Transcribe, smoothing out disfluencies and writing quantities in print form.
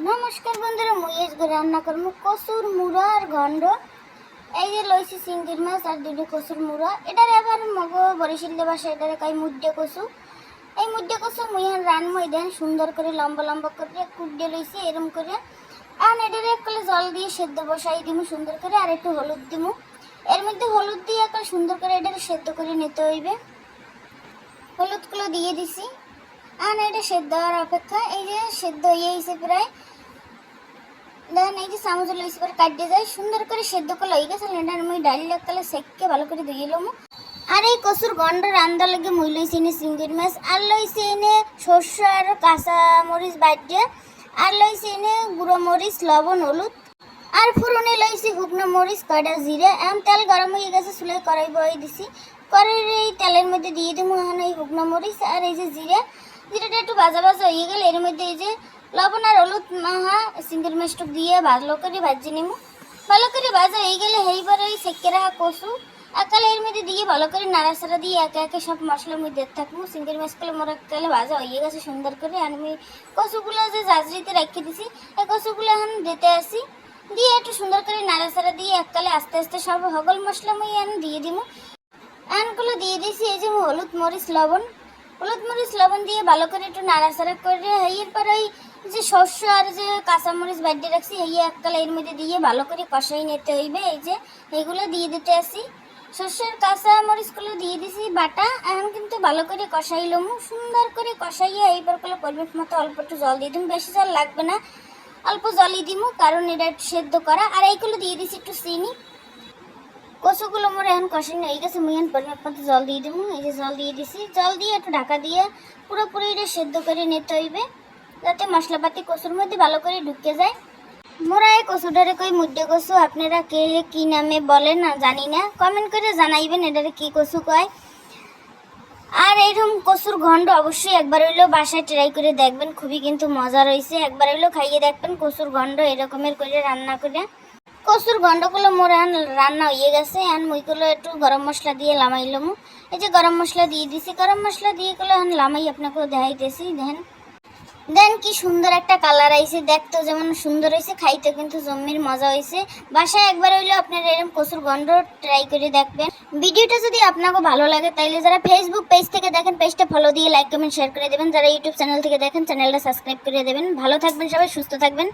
নমস্কার বন্ধুরা, মুই আজকে রান্না করবো কচুর মুড়া আর ঘন্ড। এই যে লইছি চিংড়ির মাছ আর দুটো কচুর মুড়া। এটার এবার মগ বরিশাল ভাষা এটারে কাই মুদ্দে কচু। এই মুদ্দে কচু মুই রানমো দেন সুন্দর করে লম্বা লম্বা করে কুটে লইছি এরম করে। আর এটারে একলে জল দিয়ে সেদ্ধ বসাই দিমু সুন্দর করে, আর একটু হলুদ দিমু। এর মধ্যে হলুদ দিয়ে একলে সুন্দর করে এটারে সেদ্ধ করে নিতে হইবে। হলুদগুলো দিয়ে দিছি। আর এটা সেদ্ধ হওয়ার অপেক্ষা। এই যে সেদ্ধ হয়ে গেছে প্রায়। দেখেন এই যে চামচ লইছি করে কাটিয়ে যায় সুন্দর করে সেদ্ধ করে হয়ে গেছে। এটার মুই ডালি লাগলে সেককে ভালো করে ধুয়ে লমু। আর এই কচুর গন্ড রান্না লাগে মুই লইছি এনে চিংড়ির মাছ, আর লইছি এনে সর্ষে আর কাঁচা মরিচ বাটিয়ে, আর লইছি এনে গুঁড়ো মরিচ লবণ হলুদ, আর ফুরনে লইছি শুকনো মরিচ কয়টা জিরে। এখন তেল গরম হয়ে গেছে, চুলে কড়াই বয়ে দিছি। কড়াইয়ের এই তেলের মধ্যে দিয়ে দেবো এখন এই শুকনো মরিচ আর এই যে জিরাটা একটু ভাজা ভাজা হয়ে গেলে এর মধ্যে এই যে লবণ আর হলুদ মাহা চিংড়ির মাছটুক দিয়ে ভালো করে ভাজি নিব। ভালো করে ভাজা হয়ে গেলে এইবার ওই সেকে রাখা কচু একালে এর মধ্যে দিয়ে ভালো করে নাড়াচাড়া দিয়ে একে একে সব মশলার মধ্যে থাকবো। চিংড়ির মাছগুলো মোর একালে ভাজা হয়ে গেছে সুন্দর করে। আর আমি কচুগুলো যে জাজরিতে রেখে দিছি এই কচুগুলো এখন দিতে আসি, দিয়ে একটু সুন্দর করে নাড়াচাড়া দিয়ে এককালে আস্তে আস্তে সব হগল মশলা মুই এখন দিয়ে দিব। আনগুলো দিয়ে দিয়েছি। এই যে হলুদ মরিচ লবণ দিয়ে ভালো করে একটু নাড়াচাড়া করে এরপর ওই যে সর্ষে আর যে কাঁচামরিচ বাটিয়ে রাখছি এই এককালে এর মধ্যে দিয়ে ভালো করে কষাই নিতে হইবে। এই যে এইগুলো দিয়ে দিতে আসি। সর্ষের কাঁচামরিচগুলো দিয়ে দিছি বাটা। এখন কিন্তু ভালো করে কষাই লমু সুন্দর করে কষাইয়া এইবার করে পরিমাণ মতো অল্প একটু জল দিয়ে দিম, বেশি জল লাগবে না, অল্প জলই দিমু কারণ এটা একটু সেদ্ধ করা। আর এইগুলো দিয়ে দিছি একটু চিনি। কচুগুলো মোর এখন কষানো হয়ে গেছে, মুই এখন পরিমাণ মতো জল দিয়ে দেবো। এই যে জল দিয়ে দিছি, জল দিয়ে একটু ঢাকা দিয়ে পুরোপুরি এটা সেদ্ধ করে নিতে হইবে যাতে মশলাপাতি কচুর মধ্যে ভালো করে ঢুকে যায়। মোরা এই কচুটারে কই মুদ্দে কচু, আপনারা কে কি নামে বলেন না জানি না, কমেন্ট করে জানাইবেন এটারে কি কচু কয়। আর এরকম কচুর ঘন্ট অবশ্যই একবার হইলেও বাসায় ট্রাই করে দেখবেন, খুবই কিন্তু মজা রয়েছে। একবার হইলেও খাইয়ে দেখবেন কচুর ঘন্ট এরকমের করে রান্না করে। কচুর গন্ডগুলো মোর এখন রান্না হয়ে গেছে। এখন মুইগুলো একটু গরম মশলা দিয়ে লামাইলাম। এই যে গরম মশলা দিয়ে দিছি, গরম মশলা দিয়ে গুলো এখন লামাই আপনাকেও দেখাইতেছি। দেন কি সুন্দর একটা কালার আইছে, দেখতেও যেমন সুন্দর হয়েছে, খাইতে কিন্তু জম্মির মজা হয়েছে। বাসায় একবার হইলেও আপনারা এরকম কচুর গন্ড ট্রাই করে দেখবেন। ভিডিওটা যদি আপনাকে ভালো লাগে তাইলে যারা ফেসবুক পেজ থেকে দেখেন পেজটা ফলো দিয়ে লাইক কমেন্ট শেয়ার করে দেবেন, যারা ইউটিউব চ্যানেল থেকে দেখেন চ্যানেলটা সাবস্ক্রাইব করে দেবেন। ভালো থাকবেন সবাই, সুস্থ থাকবেন।